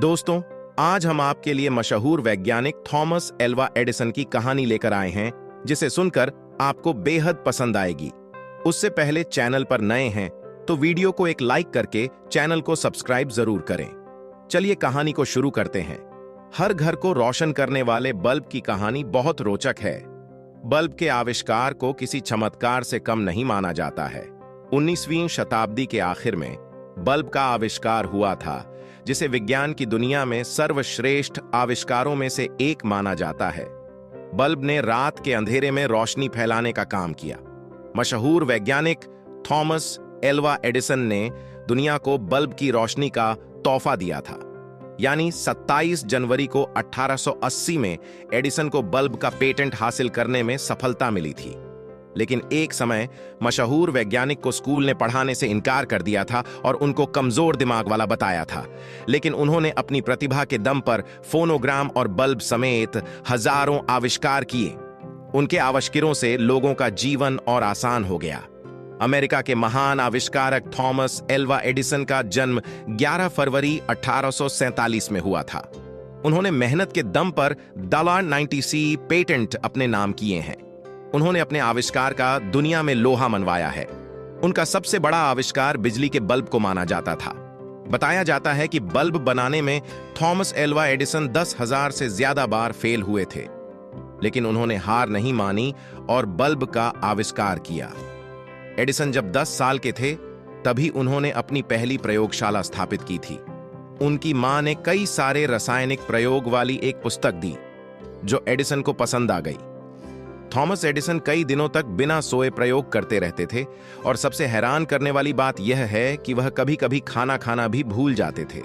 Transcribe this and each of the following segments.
दोस्तों, आज हम आपके लिए मशहूर वैज्ञानिक थॉमस एल्वा एडिसन की कहानी लेकर आए हैं, जिसे सुनकर आपको बेहद पसंद आएगी। उससे पहले चैनल पर नए हैं तो वीडियो को एक लाइक करके चैनल को सब्सक्राइब जरूर करें। चलिए कहानी को शुरू करते हैं। हर घर को रोशन करने वाले बल्ब की कहानी बहुत रोचक है। बल्ब के आविष्कार को किसी चमत्कार से कम नहीं माना जाता है। 19वीं शताब्दी के आखिर में बल्ब का आविष्कार हुआ था, जिसे विज्ञान की दुनिया में सर्वश्रेष्ठ आविष्कारों में से एक माना जाता है। बल्ब ने रात के अंधेरे में रोशनी फैलाने का काम किया। मशहूर वैज्ञानिक थॉमस एल्वा एडिसन ने दुनिया को बल्ब की रोशनी का तोहफा दिया था। यानी 27 जनवरी को 1880 में एडिसन को बल्ब का पेटेंट हासिल करने में सफलता मिली थी। लेकिन एक समय मशहूर वैज्ञानिक को स्कूल ने पढ़ाने से इनकार कर दिया था और उनको कमजोर दिमाग वाला बताया था। लेकिन उन्होंने अपनी प्रतिभा के दम पर फोनोग्राम और बल्ब समेत हजारों आविष्कार किए। उनके आविष्कारों से लोगों का जीवन और आसान हो गया। अमेरिका के महान आविष्कारक थॉमस एल्वा एडिसन का जन्म 11 फरवरी 1847 में हुआ था। उन्होंने मेहनत के दम पर $90C पेटेंट अपने नाम किए हैं। उन्होंने अपने आविष्कार का दुनिया में लोहा मनवाया है। उनका सबसे बड़ा आविष्कार बिजली के बल्ब को माना जाता था। बताया जाता है कि बल्ब बनाने में थॉमस एल्वा एडिसन 10,000 से ज्यादा बार फेल हुए थे, लेकिन उन्होंने हार नहीं मानी और बल्ब का आविष्कार किया। एडिसन जब 10 साल के थे, तभी उन्होंने अपनी पहली प्रयोगशाला स्थापित की थी। उनकी मां ने कई सारे रासायनिक प्रयोग वाली एक पुस्तक दी, जो एडिसन को पसंद आ गई। थॉमस एडिसन कई दिनों तक बिना सोए प्रयोग करते रहते थे, और सबसे हैरान करने वाली बात यह है कि वह कभी-कभी खाना खाना भी भूल जाते थे।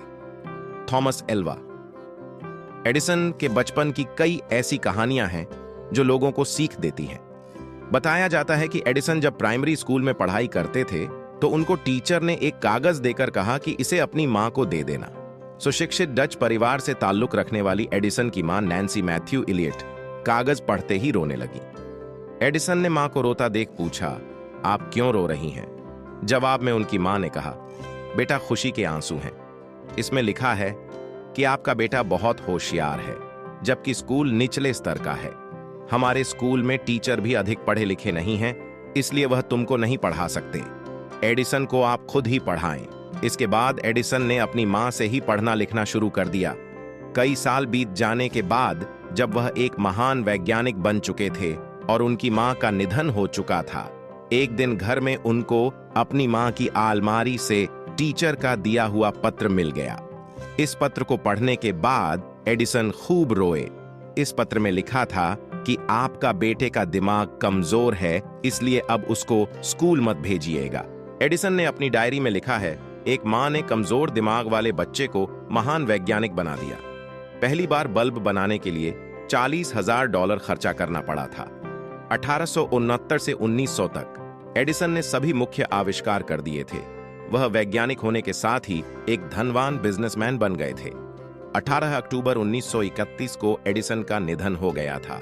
थॉमस एल्वा एडिसन के बचपन की कई ऐसी कहानियां हैं जो लोगों को सीख देती हैं। बताया जाता है कि एडिसन जब प्राइमरी स्कूल में पढ़ाई करते थे, तो उनको टीचर ने एक कागज देकर कहा कि इसे अपनी मां को दे देना। सुशिक्षित डच परिवार से ताल्लुक रखने वाली एडिसन की मां नैन्सी मैथ्यू इलियट कागज पढ़ते ही रोने लगी। एडिसन ने मां को रोता देख पूछा, आप क्यों रो रही हैं? जवाब में उनकी मां ने कहा, बेटा, खुशी के आंसू हैं। इसमें लिखा है कि आपका बेटा बहुत होशियार है, जबकि स्कूल निचले स्तर का है। हमारे स्कूल में टीचर भी अधिक पढ़े लिखे नहीं हैं, इसलिए वह तुमको नहीं पढ़ा सकते। एडिसन को आप खुद ही पढ़ाएं। इसके बाद एडिसन ने अपनी मां से ही पढ़ना लिखना शुरू कर दिया। कई साल बीत जाने के बाद जब वह एक महान वैज्ञानिक बन चुके थे और उनकी मां का निधन हो चुका था, एक दिन घर में उनको अपनी मां की अलमारी से टीचर का दिया हुआ पत्र मिल गया। इस पत्र को पढ़ने के बाद एडिसन खूब रोए। इस पत्र में लिखा था कि आपका बेटे का दिमाग कमजोर है, इसलिए अब उसको स्कूल मत भेजिएगा। एडिसन ने अपनी डायरी में लिखा है, एक मां ने कमजोर दिमाग वाले बच्चे को महान वैज्ञानिक बना दिया। पहली बार बल्ब बनाने के लिए $40,000 खर्चा करना पड़ा था। 1869 से 1900 तक एडिसन ने सभी मुख्य आविष्कार कर दिए थे। वह वैज्ञानिक होने के साथ ही एक धनवान बिजनेसमैन बन गए थे। 18 अक्टूबर 1931 को एडिसन का निधन हो गया था।